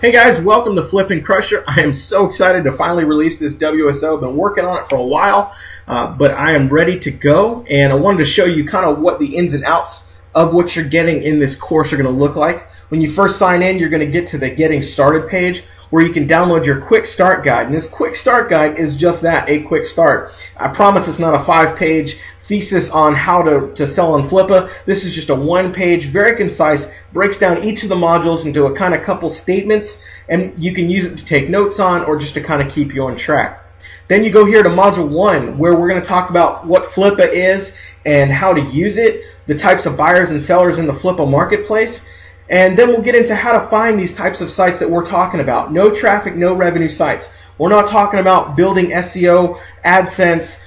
Hey guys, welcome to Flippin Crusher. I am so excited to finally release this WSO. I've been working on it for a while, but I am ready to go, and I wanted to show you kind of what the ins and outs of what you're getting in this course are going to look like. When you first sign in, you're going to get to the Getting Started page where you can download your quick start guide. And this quick start guide is just that, a quick start. I promise it's not a 5-page thesis on how to sell on Flippa. This is just a 1-page, very concise, breaks down each of the modules into a kind of couple statements, and you can use it to take notes on or just to kind of keep you on track. Then you go here to Module 1, where we're going to talk about what Flippa is and how to use it, the types of buyers and sellers in the Flippa marketplace, and then we'll get into how to find these types of sites that we're talking about. No traffic, no revenue sites. We're not talking about building SEO, AdSense,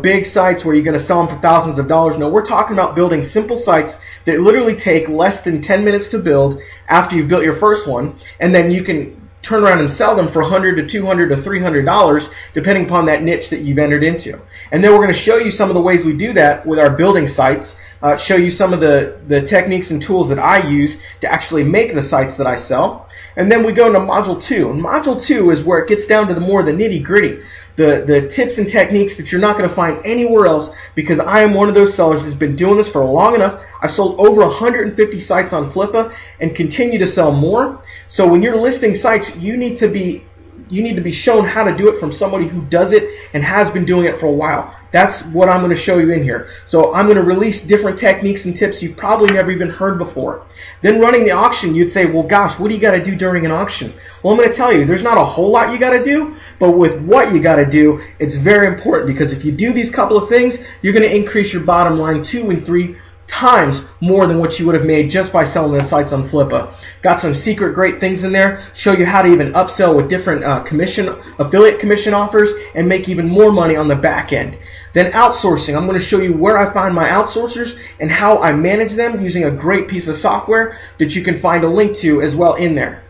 big sites where you're going to sell them for thousands of dollars. No, we're talking about building simple sites that literally take less than 10 minutes to build after you've built your first one, and then you can turn around and sell them for $100 to $200 to $300 depending upon that niche that you've entered into. And then we're going to show you some of the ways we do that with our building sites, show you some of the techniques and tools that I use to actually make the sites that I sell. And then we go into Module 2. And Module 2 is where it gets down to the more the nitty-gritty, the tips and techniques that you're not going to find anywhere else, because I am one of those sellers that's been doing this for long enough. I've sold over 150 sites on Flippa and continue to sell more. So when you're listing sites, you need to be shown how to do it from somebody who does it and has been doing it for a while. That's what I'm going to show you in here. So I'm going to release different techniques and tips you've probably never even heard before. Then running the auction, you'd say, well, gosh, what do you got to do during an auction? Well, I'm going to tell you, there's not a whole lot you got to do, but with what you got to do, it's very important, because if you do these couple of things, you're going to increase your bottom line 2 and 3 times more than what you would have made just by selling the sites on Flippa. Got some secret great things in there, show you how to even upsell with different affiliate commission offers and make even more money on the back end. Then outsourcing, I'm going to show you where I find my outsourcers and how I manage them using a great piece of software that you can find a link to as well in there.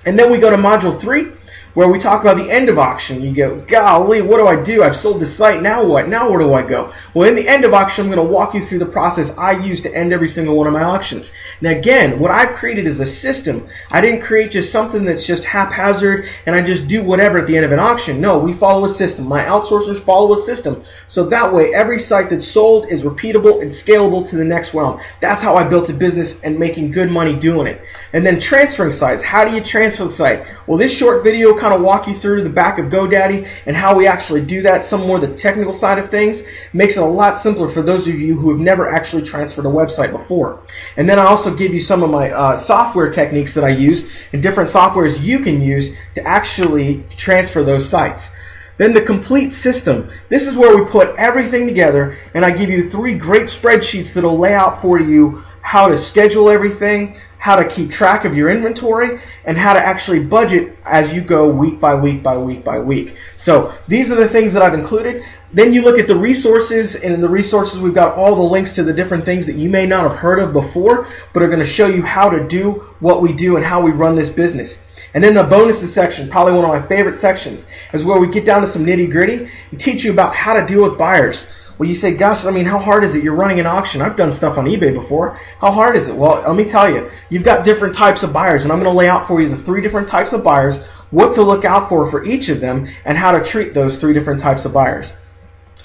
And then we go to Module 3, where we talk about the end of auction. You go, golly, what do I do? I've sold this site, now what? Now where do I go? Well, in the end of auction, I'm going to walk you through the process I use to end every single one of my auctions. Now again, what I've created is a system. I didn't create just something that's just haphazard and I just do whatever at the end of an auction. No, we follow a system. My outsourcers follow a system. So that way, every site that's sold is repeatable and scalable to the next realm. That's how I built a business and making good money doing it. And then transferring sites. How do you transfer the site? Well, this short video kind of walk you through the back of GoDaddy and how we actually do that, some more the technical side of things. Makes it a lot simpler for those of you who have never actually transferred a website before. And then I also give you some of my software techniques that I use and different softwares you can use to actually transfer those sites. Then the complete system. This is where we put everything together, and I give you 3 great spreadsheets that will lay out for you how to schedule everything, how to keep track of your inventory, and how to actually budget as you go week by week by week by week. So these are the things that I've included. Then you look at the resources, and in the resources we've got all the links to the different things that you may not have heard of before, but are going to show you how to do what we do and how we run this business. And then the bonuses section, probably one of my favorite sections, is where we get down to some nitty-gritty and teach you about how to deal with buyers. Well, you say, gosh, I mean, how hard is it? You're running an auction. I've done stuff on eBay before. How hard is it? Well, let me tell you, you've got different types of buyers, and I'm going to lay out for you the 3 different types of buyers, what to look out for each of them, and how to treat those 3 different types of buyers.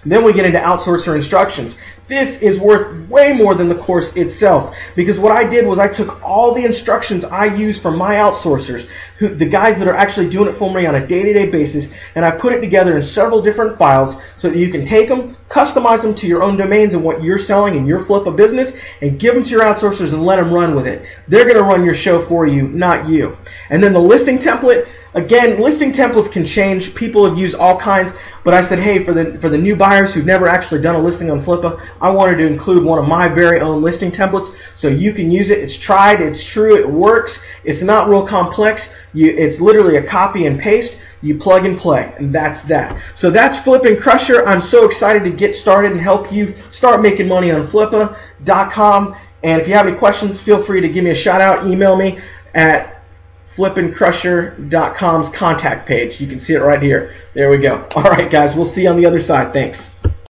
Then we get into outsourcer instructions. This is worth way more than the course itself, because what I did was I took all the instructions I use from my outsourcers, the guys that are actually doing it for me on a day-to-day basis, and I put it together in several different files so that you can take them, customize them to your own domains and what you're selling in your Flippa business, and give them to your outsourcers and let them run with it. They're going to run your show for you, not you. And then the listing template. Again, listing templates can change. People have used all kinds, but I said, hey, for the new buyers who've never actually done a listing on Flippa, I wanted to include one of my very own listing templates so you can use it. It's tried, it's true, it works. It's not real complex. It's literally a copy and paste. You plug and play, and that's that. So that's Flippin Crusher. I'm so excited to get started and help you start making money on Flippa.com. And if you have any questions, feel free to give me a shout out. Email me at flippincrusher.com's contact page. You can see it right here. There we go. All right, guys, we'll see you on the other side. Thanks.